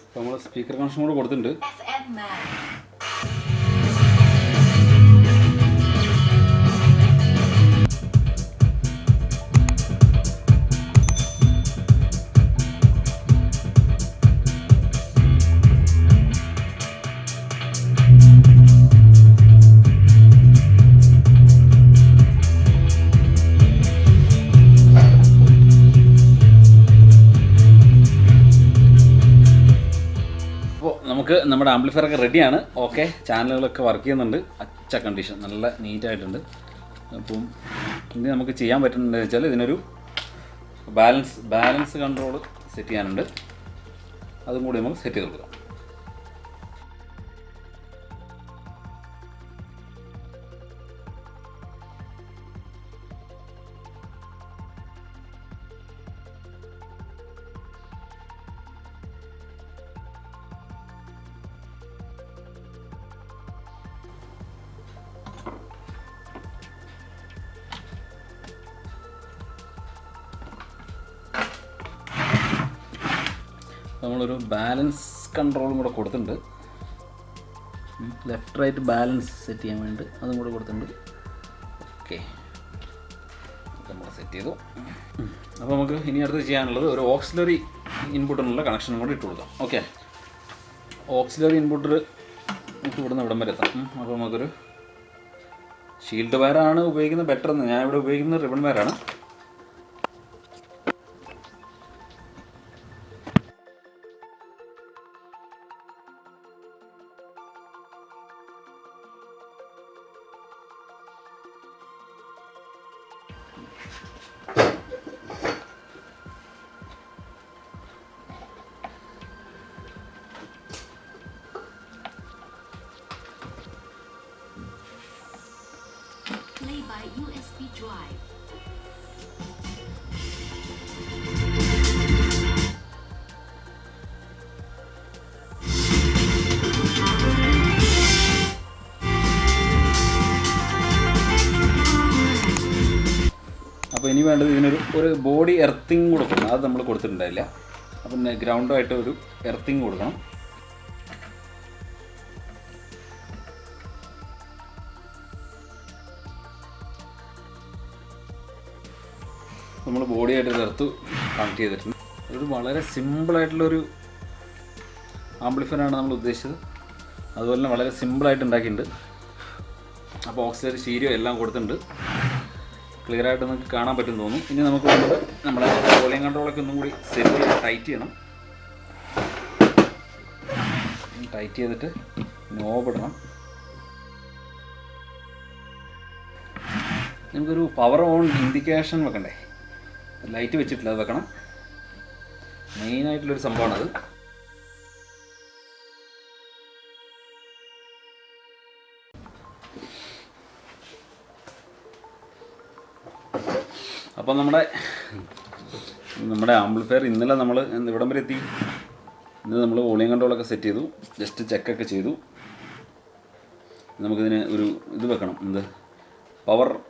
അപ്പോൾ നമ്മൾ speaker connection കൂടെ കൊടുത്തിട്ടുണ്ട്. നമുക്ക് നമ്മുടെ ആംപ്ലിഫയറൊക്കെ റെഡിയാണ്. ഓക്കെ, ചാനലുകളൊക്കെ വർക്ക് ചെയ്യുന്നുണ്ട്. അച്ച കണ്ടീഷൻ, നല്ല നീറ്റായിട്ടുണ്ട്. അപ്പം ഇനി നമുക്ക് ചെയ്യാൻ പറ്റുന്നതെന്ന് വെച്ചാൽ ഇതിനൊരു ബാലൻസ് കൺട്രോൾ സെറ്റ് ചെയ്യാനുണ്ട്. അതും കൂടി നമുക്ക് സെറ്റ് ചെയ്ത് കൊടുക്കാം. നമ്മളൊരു ബാലൻസ് കൺട്രോളും കൂടെ കൊടുത്തിട്ടുണ്ട്. ലെഫ്റ്റ് റൈറ്റ് ബാലൻസ് സെറ്റ് ചെയ്യാൻ വേണ്ടി അതും കൂടെ കൊടുത്തിട്ടുണ്ട്. ഓക്കെ, നമ്മൾ സെറ്റ് ചെയ്തു. അപ്പോൾ നമുക്ക് ഇനി അടുത്ത് ചെയ്യാനുള്ളത് ഒരു ഓക്സിലറി ഇൻപുട്ടിനുള്ള കണക്ഷനും കൂടി ഇട്ട് കൊടുക്കാം. ഓക്കെ, ഓക്സിലറി ഇൻപുട്ടർ നമുക്ക് ഇവിടുന്ന് ഇവിടം വരെ എത്താം. അപ്പോൾ നമുക്കൊരു ഷീൽഡ് വയറാണ് ഉപയോഗിക്കുന്നത് ബെറ്റർ എന്ന്. ഞാൻ ഇവിടെ ഉപയോഗിക്കുന്നത് ribbon വയറാണ്. Play by USB drive. അപ്പോൾ ഇനി വേണ്ടത് ഇതിനൊരു ബോഡി എർത്തിങ് കൊടുക്കണം. അത് നമ്മൾ കൊടുത്തിട്ടുണ്ടായില്ല. അപ്പം ഗ്രൗണ്ടുമായിട്ട് ഒരു എർത്തിങ് കൊടുക്കണം. നമ്മൾ ബോഡിയായിട്ട് എർത്ത് കണക്ട് ചെയ്തിട്ടുണ്ട്. ഒരു വളരെ സിമ്പിളായിട്ടുള്ളൊരു ആംപ്ലിഫയറാണ് നമ്മൾ ഉദ്ദേശിച്ചത്. അതുപോലെ തന്നെ വളരെ സിമ്പിളായിട്ട് ഉണ്ടാക്കിയിട്ടുണ്ട്. അപ്പോൾ ഓക്സിലറി സ്റ്റീരിയോ എല്ലാം കൊടുത്തിട്ടുണ്ട്. ക്ലിയറായിട്ട് നിങ്ങൾക്ക് കാണാൻ പറ്റുമെന്ന് തോന്നുന്നു. ഇനി നമുക്ക് വേണ്ടത് നമ്മുടെ വോളിയം കൺട്രോളൊക്കെ ഒന്നും കൂടി സെറ്റ് ചെയ്ത് ടൈറ്റ് ചെയ്യണം. ടൈറ്റ് ചെയ്തിട്ട് നോബ് ഇടണം. നമുക്കൊരു പവർ ഓൺ ഇൻഡിക്കേഷൻ വെക്കണ്ടേ? ലൈറ്റ് വെച്ചിട്ടില്ല, അത് വെക്കണം. മെയിനായിട്ടുള്ളൊരു സംഭവമാണത്. അപ്പം നമ്മുടെ ആംപ്ലിഫയർ ഇന്നലെ നമ്മൾ ഇവിടം വരെ എത്തി. ഇന്ന് നമ്മൾ വോളിയം കൺട്രോളൊക്കെ സെറ്റ് ചെയ്തു, ജസ്റ്റ് ചെക്കൊക്കെ ചെയ്തു. നമുക്കിതിന് ഒരു ഇത് വെക്കണം,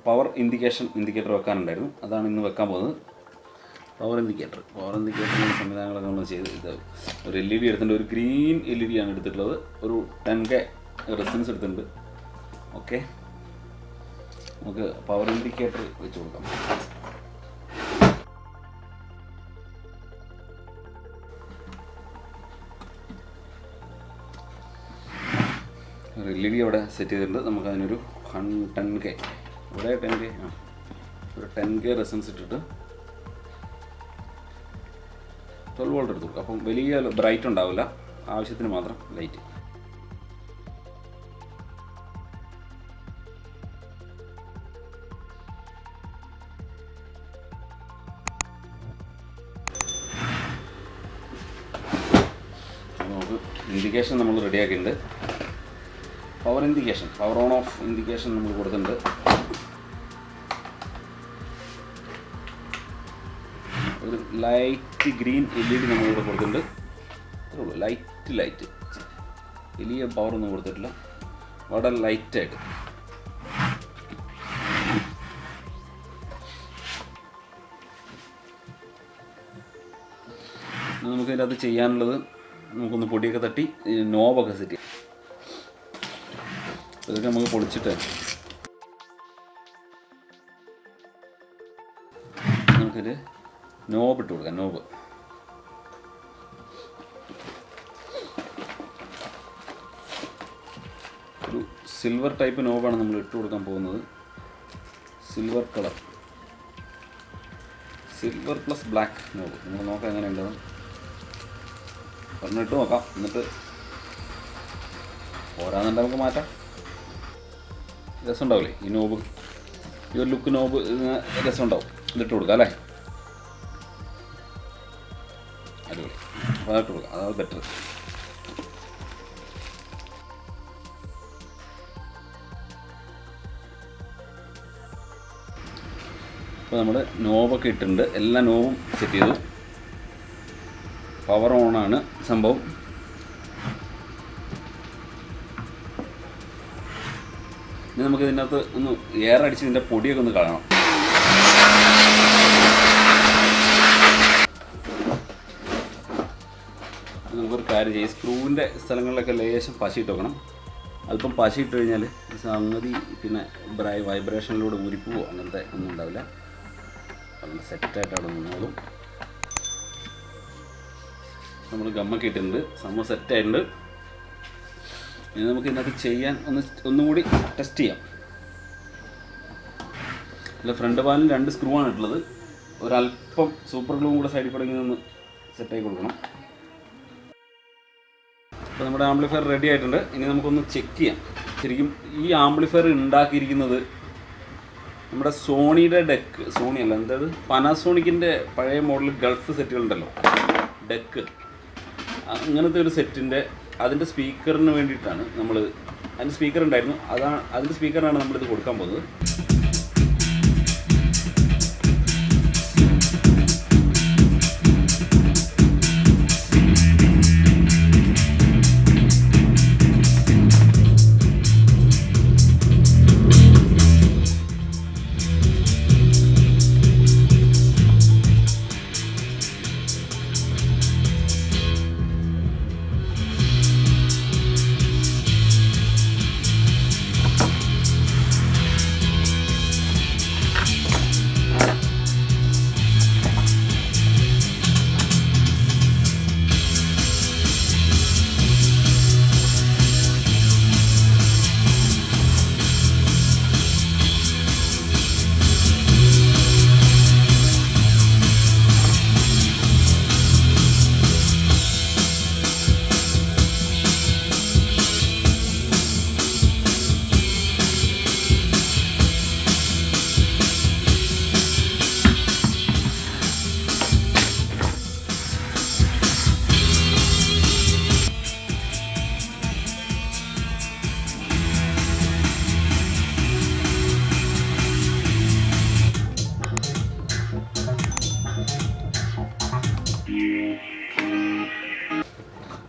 പവർ ഇൻഡിക്കേറ്റർ വെക്കാനുണ്ടായിരുന്നു. അതാണ് ഇന്ന് വെക്കാൻ പോകുന്നത്. പവർ ഇൻഡിക്കേറ്റർ സംവിധാനങ്ങളൊക്കെ നമ്മൾ ചെയ്ത് ഇത് ഒരു LED എടുത്തിട്ടുണ്ട്. ഒരു ഗ്രീൻ LED ആണ് എടുത്തിട്ടുള്ളത്. ഒരു 10K റെസിസ്റ്റൻസ് എടുത്തിട്ടുണ്ട്. ഓക്കെ, നമുക്ക് പവർ ഇൻഡിക്കേറ്റർ വെച്ച് കൊടുക്കാം. ഒരു LED അവിടെ സെറ്റ് ചെയ്തിട്ടുണ്ട്. നമുക്ക് അതിനൊരു 10K ഇവിടെ 10K ഒരു 10K റെസിസ്റ്റൻസ് ഇട്ടിട്ട് 12 വോൾട്ട് എടുത്തു. അപ്പം വലിയ ബ്രൈറ്റ് ഉണ്ടാവില്ല, ആവശ്യത്തിന് മാത്രം ലൈറ്റ്. നമുക്ക് ഇൻഡിക്കേഷൻ നമ്മൾ റെഡിയാക്കിയിട്ടുണ്ട്. പവർ ഓൺ ഓഫ് ഇൻഡിക്കേഷൻ നമ്മൾ കൊടുത്തിട്ടുണ്ട്. ഒരു ലൈറ്റ് ഗ്രീൻ LED നമ്മളിവിടെ കൊടുത്തിട്ടുണ്ട്. അത്രേ ഉള്ളൂ, ലൈറ്റ് വലിയ പവറൊന്നും കൊടുത്തിട്ടില്ല, വളരെ ലൈറ്റായിട്ട്. നമുക്കിതിൻ്റെ അത് ചെയ്യാനുള്ളത് നമുക്കൊന്ന് പൊടിയൊക്കെ തട്ടി നോബൊക്കെ സെറ്റ് ചെയ്യാം. ഇതൊക്കെ നമുക്ക് പൊളിച്ചിട്ട് നമുക്കൊരു നോബ് ഇട്ട് കൊടുക്കാം. നോബ് ഒരു സിൽവർ ടൈപ്പ് നോബാണ് നമ്മൾ ഇട്ട് കൊടുക്കാൻ പോകുന്നത്. Silver colour, silver plus black knob. നമ്മൾ നോക്കാം എങ്ങനെയുണ്ടെന്ന്. ഒരെണ്ണം ഇട്ട് നോക്കാം, എന്നിട്ട് പോരാന്നുണ്ടെങ്കിൽ നമുക്ക് മാറ്റാം. രസമുണ്ടാവില്ലേ ഈ നോബ്? ഈ ഒരു ലുക്ക് നോബ് രസമുണ്ടാവും. ഇതിട്ട് കൊടുക്കാം അല്ലേ? അടിപൊളി. അപ്പോൾ അതിട്ട് കൊടുക്കാം, അതാണ് ബെറ്റർ. അപ്പോൾ നമ്മൾ നോബൊക്കെ ഇട്ടിട്ടുണ്ട്. എല്ലാ നോബും സെറ്റ് ചെയ്തു. പവർ ഓണാണ് സംഭവം. ഇനി നമുക്ക് ഇതിനകത്ത് ഒന്ന് എയർ അടിച്ച് ഇതിൻ്റെ പൊടിയൊക്കെ ഒന്ന് കളയണം. നമുക്കൊരു കാര്യം ചെയ്യും, സ്ക്രൂവിൻ്റെ സ്ഥലങ്ങളിലൊക്കെ ലേശം പശയിട്ട് വെക്കണം. അല്പം പശയിട്ട് കഴിഞ്ഞാൽ സംഗതി പിന്നെ വൈബ്രേഷനിലൂടെ ഉരിപ്പോവോ അങ്ങനത്തെ ഒന്നും ഉണ്ടാവില്ല. നല്ല സെറ്റായിട്ട് അവിടെ നിന്നോളും. നമ്മൾ ഗമ്മൊക്കെ ഇട്ടിട്ടുണ്ട്, സംഭവം സെറ്റായിട്ടുണ്ട്. ഇനി നമുക്ക് ഇതിനകത്ത് ചെയ്യാൻ ഒന്നുകൂടി ടെസ്റ്റ് ചെയ്യാം. അല്ല, ഫ്രണ്ട് പാനൽ 2 സ്ക്രൂ ആണ് ഇട്ടുള്ളത്. ഒരല്പം സൂപ്പർ ഗ്ലൂവും കൂടെ സൈഡിൽ കൂടെ ഇങ്ങനെ ഒന്ന് സെറ്റായി കൊടുക്കണം. അപ്പോൾ നമ്മുടെ ആംപ്ലിഫയർ റെഡി ആയിട്ടുണ്ട്. ഇനി നമുക്കൊന്ന് ചെക്ക് ചെയ്യാം. ശരിക്കും ഈ ആംപ്ലിഫയർ ഉണ്ടാക്കിയിരിക്കുന്നത് നമ്മുടെ സോണിയുടെ ഡെക്ക്, സോണി അല്ല, എന്തായത് പാനാസോണിക്കിൻ്റെ പഴയ മോഡൽ ഗൾഫ് സെറ്റുകളുണ്ടല്ലോ, ഡെക്ക്, അങ്ങനത്തെ ഒരു സെറ്റിൻ്റെ അതിൻ്റെ സ്പീക്കറിന് വേണ്ടിയിട്ടാണ് നമ്മൾ, അതിൻ്റെ സ്പീക്കർ ഉണ്ടായിരുന്നു, അതിൻ്റെ സ്പീക്കറിനാണ് നമ്മളിത് കൊടുക്കാൻ പോകുന്നത്.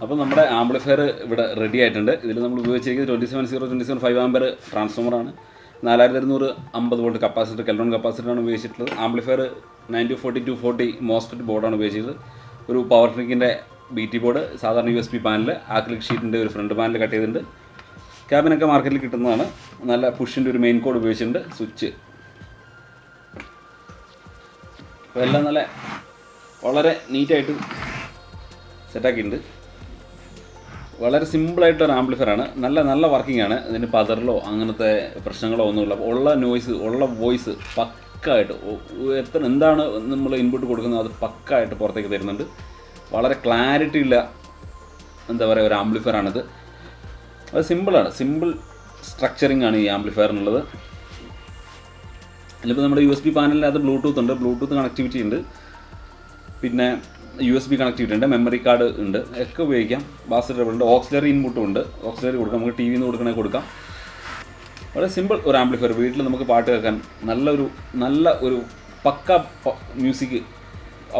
അപ്പോൾ നമ്മുടെ ആംപ്ലിഫയർ ഇവിടെ റെഡി ആയിട്ടുണ്ട്. ഇതിൽ നമ്മൾ ഉപയോഗിച്ചിരിക്കുന്നത് 27027 ആമ്പർ ട്രാൻസ്ഫോമറാണ്. 4250 വോൾട്ട് കപ്പാസിറ്റർ, കെൽട്രോൺ കപ്പാസിറ്ററാണ് ഉപയോഗിച്ചിട്ടുള്ളത്. ആംപ്ലിഫയർ 9240 മോസ്ഫെറ്റ് ബോർഡാണ് ഉപയോഗിച്ചത്. ഒരു പവർ ട്രിക്കിൻ്റെ BT ബോർഡ്, സാധാരണ USB പാനൽ, ആക്രിലിക് ഷീറ്റിൻ്റെ ഒരു ഫ്രണ്ട് പാനൽ കട്ട് ചെയ്തിട്ടുണ്ട്. ക്യാബിനൊക്കെ മാർക്കറ്റിൽ കിട്ടുന്നതാണ്. നല്ല പുഷിൻ്റെ ഒരു മെയിൻ കോഡ് ഉപയോഗിച്ചിട്ടുണ്ട്. സ്വിച്ച് അപ്പോൾ എല്ലാം നല്ല വളരെ നീറ്റായിട്ട് സെറ്റാക്കിയിട്ടുണ്ട്. വളരെ സിമ്പിളായിട്ടൊരു ആംപ്ലിഫയറാണ്. നല്ല വർക്കിംഗ് ആണ്. ഇതിന് പതറലോ അങ്ങനത്തെ പ്രശ്നങ്ങളോ ഒന്നുമില്ല. ഉള്ള വോയിസ് പക്കായിട്ട് എന്താണ് നമ്മൾ ഇൻപുട്ട് കൊടുക്കുന്നത് അത് പക്കായിട്ട് പുറത്തേക്ക് തരുന്നുണ്ട്. വളരെ ക്ലാരിറ്റി ഉള്ള എന്താ പറയുക ഒരു ആംപ്ലിഫയറാണിത്. അത് സിമ്പിളാണ്, സിമ്പിൾ സ്ട്രക്ചറിങ് ആണ് ഈ ആംപ്ലിഫയറിനുള്ളത്. ഇതിലിപ്പോൾ നമ്മുടെ USB പാനലിൽ അത് ബ്ലൂടൂത്ത് ഉണ്ട്, ബ്ലൂടൂത്ത് കണക്ടിവിറ്റി ഉണ്ട്, പിന്നെ USB കണക്ടിവിറ്റി ഉണ്ട്, മെമ്മറി കാർഡ് ഉണ്ട്, ഒക്കെ ഉപയോഗിക്കാം. ബാസ് ഡബിൾ ഉണ്ട്, ഓക്സിലറി ഇൻപുട്ടും ഉണ്ട്. ഓക്സിലറി കൊടുക്കാം, നമുക്ക് TV നിന്ന് കൊടുക്കണമെങ്കിൽ കൊടുക്കാം. വളരെ സിമ്പിൾ ഒരു ആംപ്ലിഫയർ. വീട്ടിൽ നമുക്ക് പാട്ട് കേൾക്കാൻ നല്ല ഒരു പക്ക മ്യൂസിക്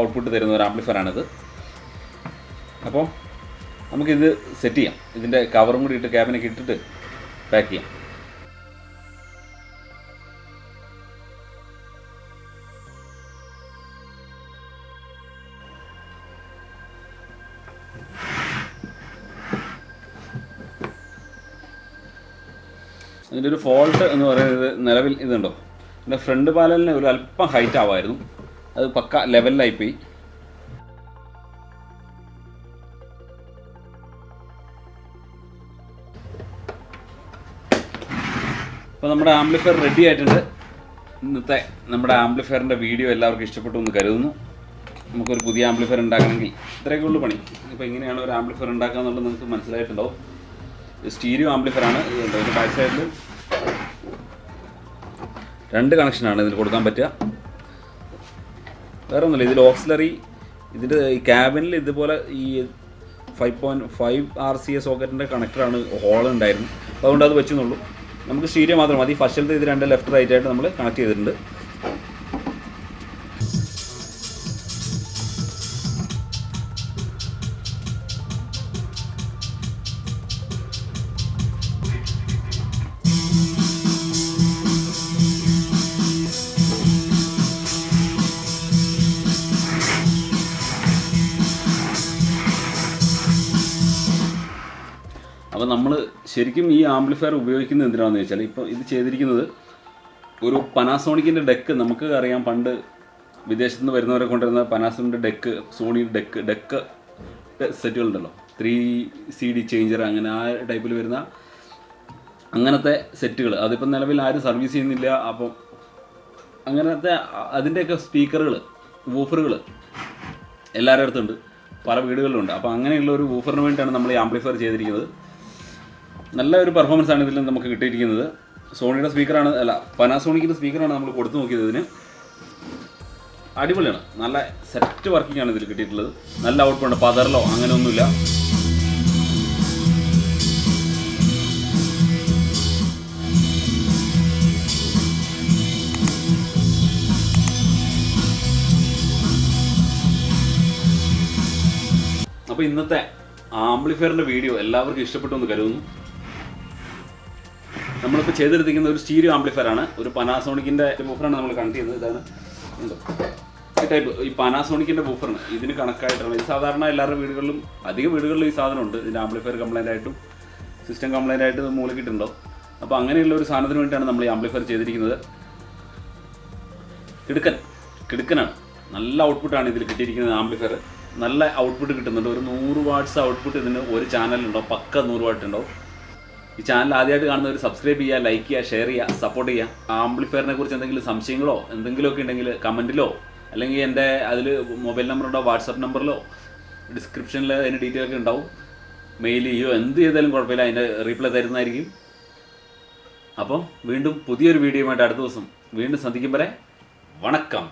ഔട്ട്പുട്ട് തരുന്ന ഒരു ആംപ്ലിഫയറാണിത്. അപ്പോൾ നമുക്കിത് സെറ്റ് ചെയ്യാം. ഇതിൻ്റെ കവറും കൂടി ഇട്ട് ക്യാബിനൊക്കെ ഇട്ടിട്ട് പാക്ക് ചെയ്യാം. ഇതിൻ്റെ ഒരു ഫോൾട്ട് എന്ന് പറയുന്നത് നിലവിൽ ഇതുണ്ടോ, എൻ്റെ ഫ്രണ്ട് പാനലിന് ഒരു അല്പം ഹൈറ്റ് ആവായിരുന്നു, അത് പക്ക ലെവലിലായിപ്പോയി. അപ്പോൾ നമ്മുടെ ആംപ്ലിഫയർ റെഡി ആയിട്ടുണ്ട്. ഇന്നത്തെ നമ്മുടെ ആംപ്ലിഫയറിൻ്റെ വീഡിയോ എല്ലാവർക്കും ഇഷ്ടപ്പെട്ടു എന്ന് കരുതുന്നു. നമുക്കൊരു പുതിയ ആംപ്ലിഫയർ ഉണ്ടാക്കണമെങ്കിൽ ഇത്രയൊക്കെ ഉള്ളു പണി. ഇപ്പോൾ എങ്ങനെയാണ് ഒരു ആംപ്ലിഫയർ ഉണ്ടാക്കുക എന്നുള്ളത് നിങ്ങൾക്ക് മനസ്സിലായിട്ടുണ്ടാവും. സ്റ്റീരിയോ ആംപ്ലിഫയറാണ്. ഇതിൻ്റെ ബാക്ക് സൈഡിൽ 2 കണക്ഷനാണ് ഇതിൽ കൊടുക്കാൻ പറ്റുക. വേറെ ഒന്നുമില്ല. ഇതിൽ ഓക്സിലറി, ഇതിൻ്റെ ഈ ക്യാബിനിൽ ഇതുപോലെ ഈ 5.5 RCA സോക്കറ്റിൻ്റെ കണക്ടറാണ് ഹോൾ ഉണ്ടായിരുന്നു. അപ്പോൾ അതുകൊണ്ട് അത് വെച്ചെന്നുള്ളൂ. നമുക്ക് സ്റ്റീരിയോ മാത്രം മതി. ഫസ്റ്റിലത്തെ ഇത് 2 ലെഫ്റ്റ് റൈറ്റ് ആയിട്ട് നമ്മൾ കണക്ട് ചെയ്തിട്ടുണ്ട്. അപ്പോൾ നമ്മൾ ശരിക്കും ഈ ആംപ്ലിഫയർ ഉപയോഗിക്കുന്നത് എന്തിനാണെന്ന് വെച്ചാൽ, ഇപ്പോൾ ഇത് ചെയ്തിരിക്കുന്നത് ഒരു പനാസോണിക്കിൻ്റെ ഡെക്ക്, നമുക്ക് അറിയാം പണ്ട് വിദേശത്ത് നിന്ന് വരുന്നവരെ കൊണ്ടുവരുന്ന പനാസോണിൻ്റെ ഡെക്ക്, സോണി ഡെക്ക് സെറ്റുകളുണ്ടല്ലോ, 3 CD ചേഞ്ചർ, അങ്ങനെ ആ ടൈപ്പിൽ വരുന്ന അങ്ങനത്തെ സെറ്റുകൾ. അതിപ്പോൾ നിലവിൽ ആരും സർവീസ് ചെയ്യുന്നില്ല. അപ്പോൾ അങ്ങനത്തെ അതിൻ്റെയൊക്കെ സ്പീക്കറുകൾ, വൂഫറുകൾ എല്ലാവരുടെ അടുത്തുണ്ട്, പല വീടുകളിലുണ്ട്. അപ്പോൾ അങ്ങനെയുള്ള ഒരു വൂഫറിന് വേണ്ടിയിട്ടാണ് നമ്മൾ ഈ ആംപ്ലിഫയർ ചെയ്തിരിക്കുന്നത്. നല്ല ഒരു പെർഫോമൻസ് ആണ് ഇതിൽ നമുക്ക് കിട്ടിയിരിക്കുന്നത്. സോണിയുടെ സ്പീക്കറാണ്, അല്ല പനാസോണിക്കിൻ്റെ സ്പീക്കറാണ് നമ്മൾ കൊടുത്തു നോക്കിയത്. ഇതിന് അടിപൊളിയാണ്, നല്ല സെറ്റ് വർക്കിംഗ് ആണ് ഇതിൽ കിട്ടിയിട്ടുള്ളത്. നല്ല ഔട്ട്പുട്ട്, പതറലോ അങ്ങനെയൊന്നുമില്ല. അപ്പോൾ ഇന്നത്തെ ആംപ്ലിഫയറിൻ്റെ വീഡിയോ എല്ലാവർക്കും ഇഷ്ടപ്പെട്ടു എന്ന് കരുതുന്നു. നമ്മളിപ്പോൾ ചെയ്തെടുത്തിരിക്കുന്ന ഒരു സ്റ്റീരിയോ ആംപ്ലിഫയർ ആണ്. ഒരു പനാസോണിക്കിൻ്റെ വൂഫറാണ് നമ്മൾ കണക്ട് ചെയ്യുന്നത്. ഇതാണ് ഉണ്ടോ ഈ ടൈപ്പ്, ഈ പനാസോണിക്കിൻ്റെ വൂഫറാണ്. ഇതിന് കണക്കായിട്ടാണ്. ഇത് സാധാരണ എല്ലാവരുടെ വീടുകളിലും, അധിക വീടുകളിലും ഈ സാധനം ഉണ്ട്. ഇതിൻ്റെ ആംപ്ലിഫയർ കംപ്ലൈൻ്റ് ആയിട്ടും സിസ്റ്റം കംപ്ലൈൻ്റ് ആയിട്ട് മൂലക്കിട്ടുണ്ടോ. അപ്പോൾ അങ്ങനെയുള്ള ഒരു സാധനത്തിന് വേണ്ടിയിട്ടാണ് നമ്മൾ ഈ ആംപ്ലിഫയർ ചെയ്തിരിക്കുന്നത്. കിടുക്കനാണ്, നല്ല ഔട്ട്പുട്ടാണ് ഇതിൽ കിട്ടിയിരിക്കുന്നത്. ആംപ്ലിഫയർ നല്ല ഔട്ട്പുട്ട് കിട്ടുന്നുണ്ട്. ഒരു 100 വാട്ട്സ് ഔട്ട്പുട്ട് ഇതിന് ഒരു ചാനലുണ്ടാവും, പക്ക 100 വാട്ട് ഉണ്ടാവും. ഈ ചാനൽ ആദ്യമായിട്ട് കാണുന്നവർ സബ്സ്ക്രൈബ് ചെയ്യുക, ലൈക്ക് ചെയ്യുക, ഷെയർ ചെയ്യുക, സപ്പോർട്ട് ചെയ്യുക. ആംപ്ലിഫയറിനെ കുറിച്ച് എന്തെങ്കിലും സംശയങ്ങളോ എന്തെങ്കിലുമൊക്കെ ഉണ്ടെങ്കിൽ കമൻറ്റിലോ, അല്ലെങ്കിൽ എൻ്റെ അതിൽ മൊബൈൽ നമ്പറുണ്ടോ, വാട്സപ്പ് നമ്പറിലോ, ഡിസ്ക്രിപ്ഷനിൽ അതിൻ്റെ ഡീറ്റെയിൽ ഒക്കെ ഉണ്ടാവും. മെയിൽ ചെയ്യുകയോ എന്ത് ചെയ്താലും കുഴപ്പമില്ല, അതിൻ്റെ റീപ്ലൈ തരുന്നതായിരിക്കും. അപ്പം വീണ്ടും പുതിയൊരു വീഡിയോയുമായിട്ട് അടുത്ത ദിവസം വീണ്ടും സന്ധിക്കും വരെ വണക്കം.